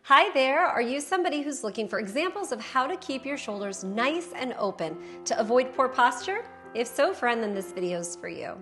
Hi there, are you somebody who's looking for examples of how to keep your shoulders nice and open to avoid poor posture? If so, friend, then this video is for you.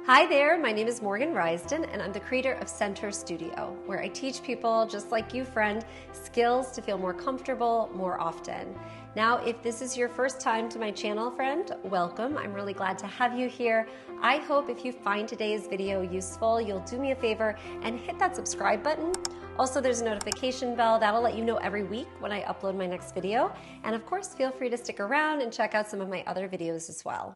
Hi there, my name is Morgan Risden, and I'm the creator of Center Studio, where I teach people, just like you, friend, skills to feel more comfortable more often. Now, if this is your first time to my channel, friend, welcome. I'm really glad to have you here. I hope if you find today's video useful, you'll do me a favor and hit that subscribe button. Also, there's a notification bell that'll let you know every week when I upload my next video. And of course, feel free to stick around and check out some of my other videos as well.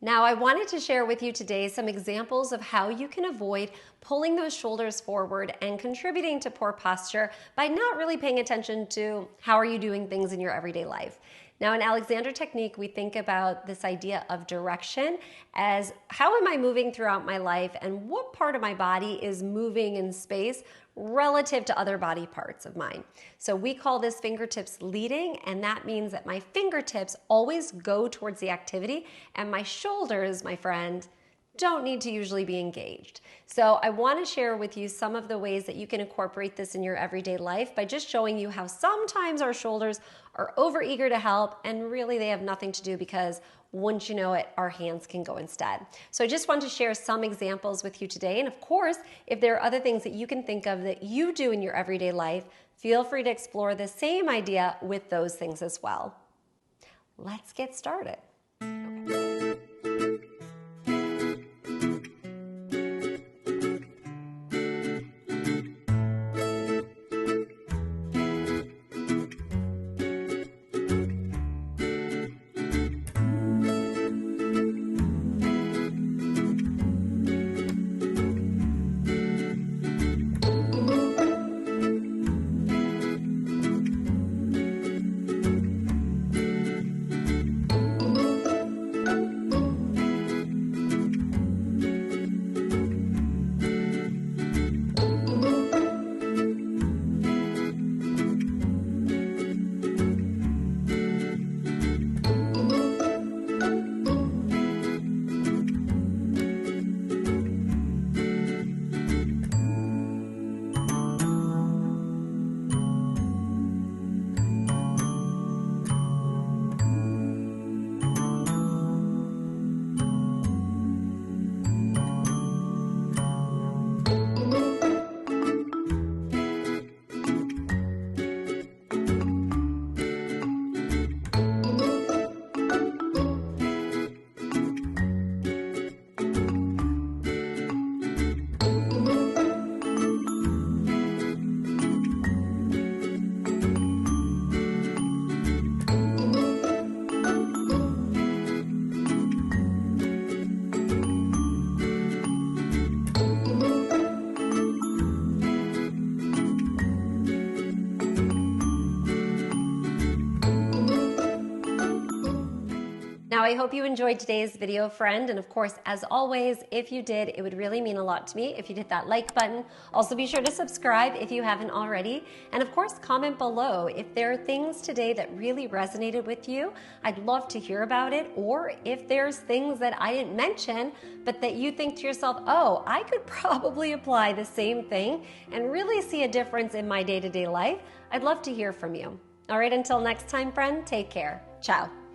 Now, I wanted to share with you today some examples of how you can avoid pulling those shoulders forward and contributing to poor posture by not really paying attention to how are you doing things in your everyday life. Now, in Alexander Technique, we think about this idea of direction as how am I moving throughout my life and what part of my body is moving in space relative to other body parts of mine. So we call this fingertips leading, and that means that my fingertips always go towards the activity and my shoulders, my friend, don't need to usually be engaged. So I want to share with you some of the ways that you can incorporate this in your everyday life by just showing you how sometimes our shoulders are overeager to help and really they have nothing to do because once you know it, our hands can go instead. So I just want to share some examples with you today. And of course, if there are other things that you can think of that you do in your everyday life, feel free to explore the same idea with those things as well. Let's get started. Now, I hope you enjoyed today's video, friend. And of course, as always, if you did, it would really mean a lot to me if you'd hit that like button. Also, be sure to subscribe if you haven't already. And of course, comment below if there are things today that really resonated with you. I'd love to hear about it. Or if there's things that I didn't mention, but that you think to yourself, oh, I could probably apply the same thing and really see a difference in my day-to-day life. I'd love to hear from you. All right, until next time, friend, take care. Ciao.